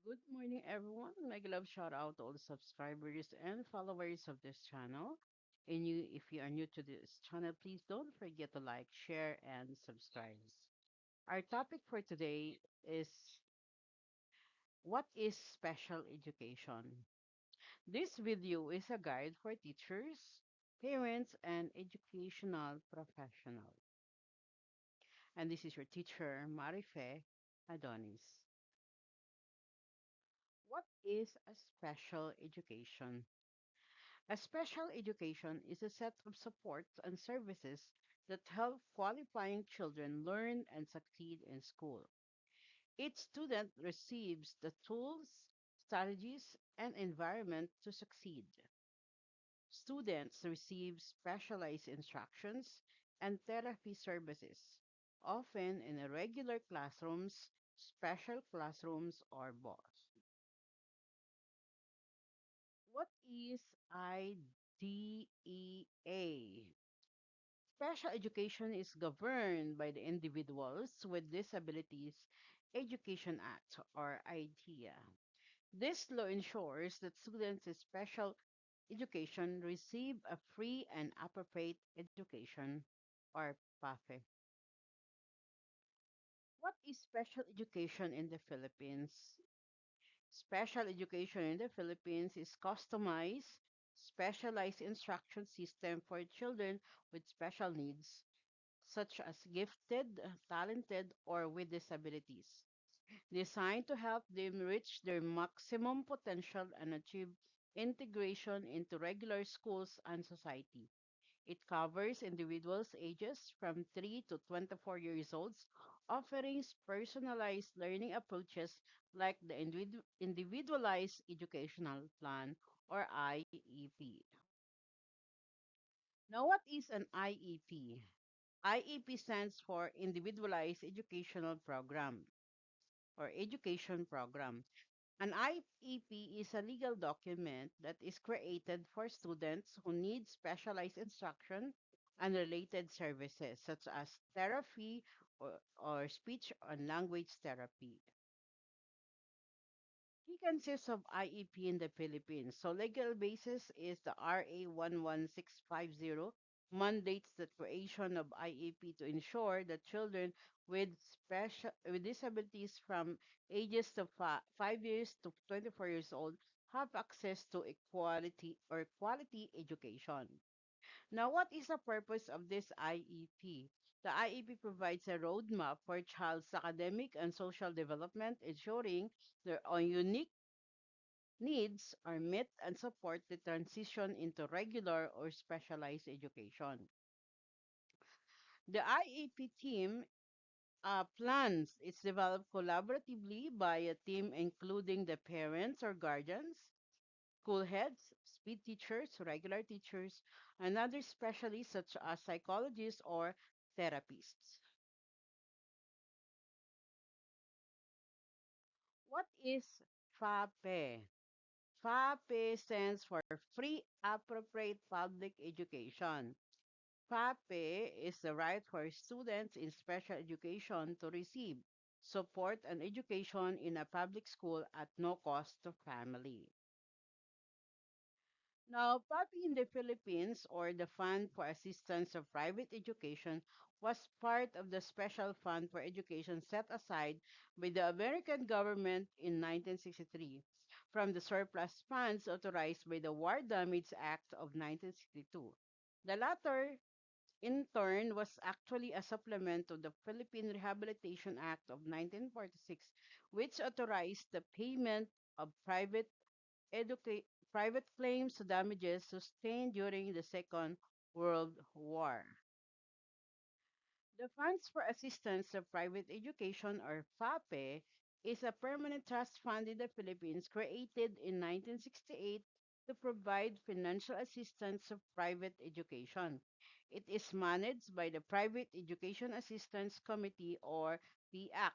Good morning, everyone. Mega love shout out to all the subscribers and followers of this channel. If you are new to this channel, please don't forget to like, share, and subscribe. Our topic for today is what is special education? This video is a guide for teachers, parents, and educational professionals. And this is your teacher, Marife Adonis. What is a special education? A special education is a set of supports and services that help qualifying children learn and succeed in school. Each student receives the tools, strategies, and environment to succeed. Students receive specialized instructions and therapy services, often in irregular classrooms, special classrooms, or both. What is IDEA? Special education is governed by the Individuals with Disabilities Education Act, or IDEA. This law ensures that students in special education receive a free and appropriate education, or PAFE. What is special education in the Philippines? Special education in the Philippines is customized, specialized instruction system for children with special needs such as gifted, talented, or with disabilities, designed to help them reach their maximum potential and achieve integration into regular schools and society. It covers individuals ages from 3 to 24 years old, offering personalized learning approaches like the Individualized Educational Plan, or IEP. Now, what is an IEP? IEP stands for Individualized Educational Program or Education Program. An IEP is a legal document that is created for students who need specialized instruction and related services such as therapy or speech and language therapy. Key consists of IEP in the Philippines. So legal basis is the RA 11650 mandates the creation of IEP to ensure that children with disabilities from ages of 5 years to 24 years old have access to equality or quality education. Now, what is the purpose of this IEP? The IEP provides a roadmap for a child's academic and social development, ensuring their own unique needs are met and support the transition into regular or specialized education. The IEP team plans is developed collaboratively by a team including the parents or guardians, school heads, speed teachers, regular teachers, and other specialists such as psychologists or therapists. What is FAPE? FAPE stands for Free Appropriate Public Education. FAPE is the right for students in special education to receive support and education in a public school at no cost to family. Now, PAPI in the Philippines, or the Fund for Assistance of Private Education, was part of the Special Fund for Education set aside by the American government in 1963 from the surplus funds authorized by the War Damage Act of 1962. The latter in turn was actually a supplement to the Philippine Rehabilitation Act of 1946, which authorized the payment of private claims to damages sustained during the Second World War. The Funds for Assistance of Private Education, or FAPE, is a permanent trust fund in the Philippines created in 1968 to provide financial assistance of private education. It is managed by the Private Education Assistance Committee, or PAC,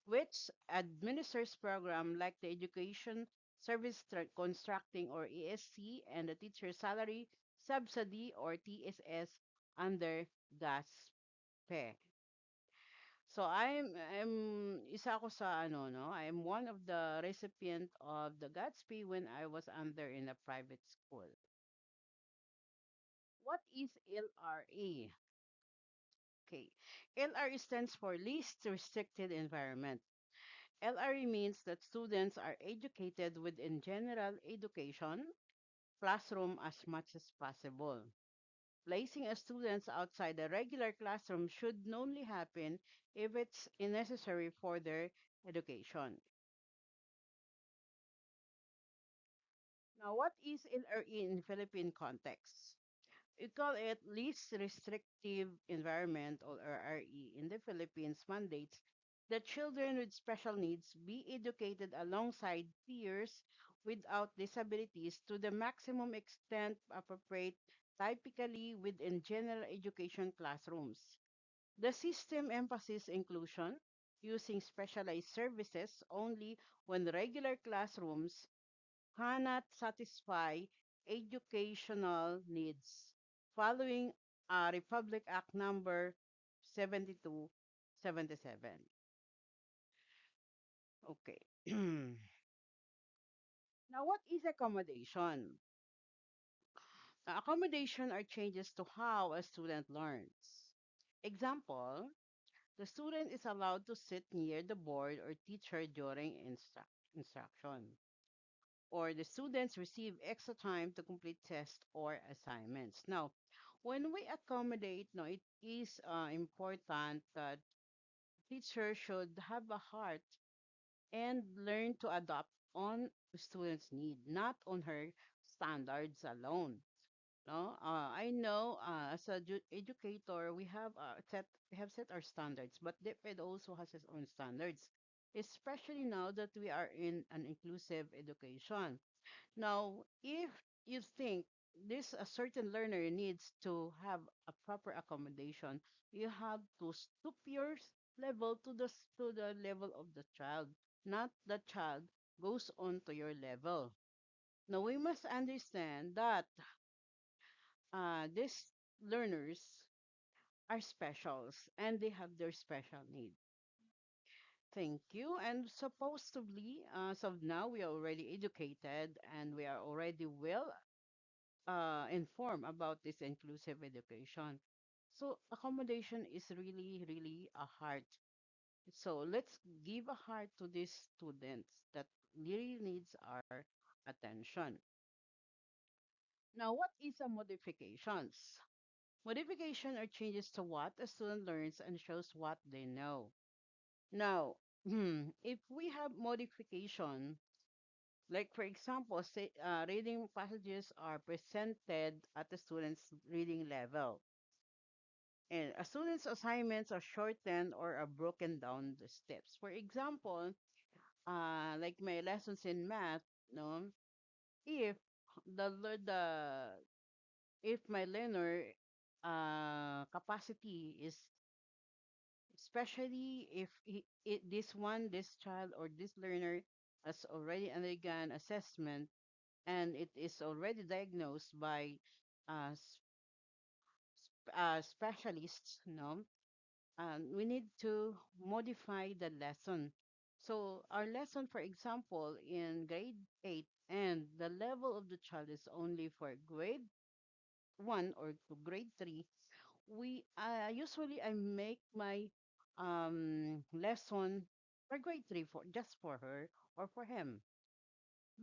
which administers programs like the Education Service Constructing, or ESC, and the Teacher Salary Subsidy, or TSS, under GASPE. So I'm isa ako sa ano no, I'm one of the recipient of the Gatsby when I was under in a private school. What is LRA? Okay. LRE stands for Least Restricted Environment. LRE means that students are educated within general education classroom as much as possible. Placing a students outside the regular classroom should only happen if it's necessary for their education. Now, what is LRE in Philippine context? We call it least restrictive environment or LRE in the Philippines mandates that children with special needs be educated alongside peers without disabilities to the maximum extent appropriate, typically within general education classrooms. The system emphasizes inclusion, using specialized services only when regular classrooms cannot satisfy educational needs following Republic Act number 7277. Okay. Now, what is accommodation? Accommodation are changes to how a student learns. Example, the student is allowed to sit near the board or teacher during instruction. Or the students receive extra time to complete tests or assignments. Now, when we accommodate, no, it is important that teacher should have a heart and learn to adapt on the student's need, not on her standards alone. No, I know as a educator, we have set our standards, but DepEd also has its own standards, especially now that we are in an inclusive education. Now, if you think this a certain learner needs to have a proper accommodation, you have to stoop your level to to the level of the child, not the child goes on to your level. Now we must understand that these learners are specials and they have their special needs. Thank you. And supposedly, as of now, we are already educated and we are already well informed about this inclusive education. So accommodation is really, really a heart. So let's give a heart to these students that really needs our attention. Now, what is a modifications? Modification are changes to what a student learns and shows what they know. Now, if we have modification, like for example, say, reading passages are presented at the student's reading level. And a student's assignments are shortened or are broken down the steps. For example, like my lessons in math, no, if the if my learner capacity is especially if this child or this learner has already undergone assessment and it is already diagnosed by uh, specialists, no, we need to modify the lesson. So our lesson, for example, in grade 8 and the level of the child is only for grade 1 or to grade 3, we usually I make my lesson for grade 3 for just for her or for him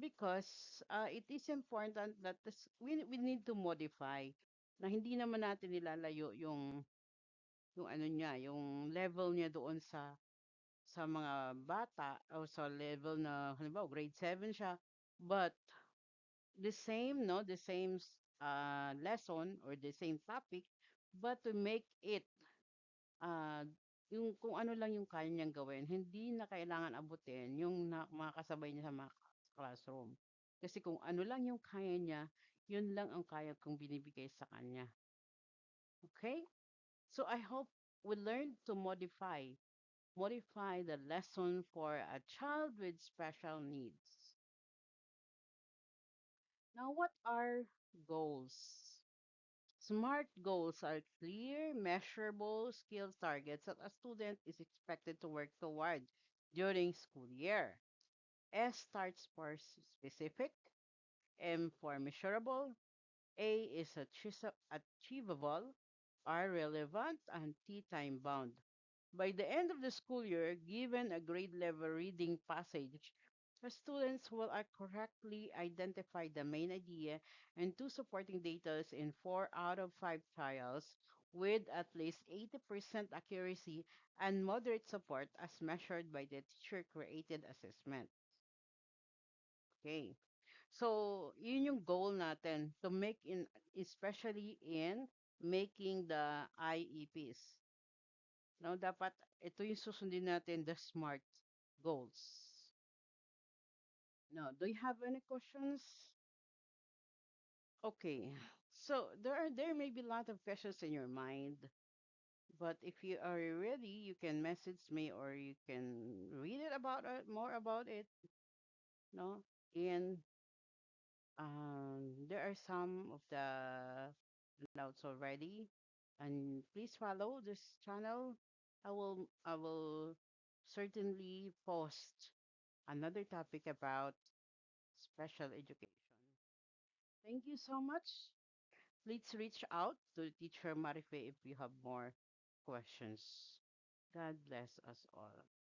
because it is important that we need to modify na hindi naman natin nilalayo yung ano niya, yung level niya doon sa mga bata o sa level na halimbawa grade 7 siya but the same no the same lesson or the same topic but to make it ah, yung kung ano lang yung kaya niyang gawin, hindi na kailangan abutin yung mga kasabay niya sa mga classroom. Kasi kung ano lang yung kaya niya, yun lang ang kaya kong binibigay sa kanya. Okay? So I hope we learn to modify the lesson for a child with special needs. Now, what are goals? SMART goals are clear, measurable skill targets that a student is expected to work toward during school year. S starts for specific, M for measurable, A is achievable, R relevant, and T time bound. By the end of the school year, given a grade level reading passage, the students will correctly identify the main idea and two supporting data in 4 out of 5 trials with at least 80% accuracy and moderate support as measured by the teacher created assessment. Okay. So, yun yung goal natin to make in especially in making the IEPs. Now, dapat ito yung susundin natin the SMART goals. Now, do you have any questions? Okay. So, there may be a lot of questions in your mind, but if you are ready, you can message me or you can read it about it, more about it, no? And there are some of the handouts already, and please follow this channel. I will certainly post another topic about special education. Thank you so much. Please reach out to Teacher Marife if you have more questions. God bless us all.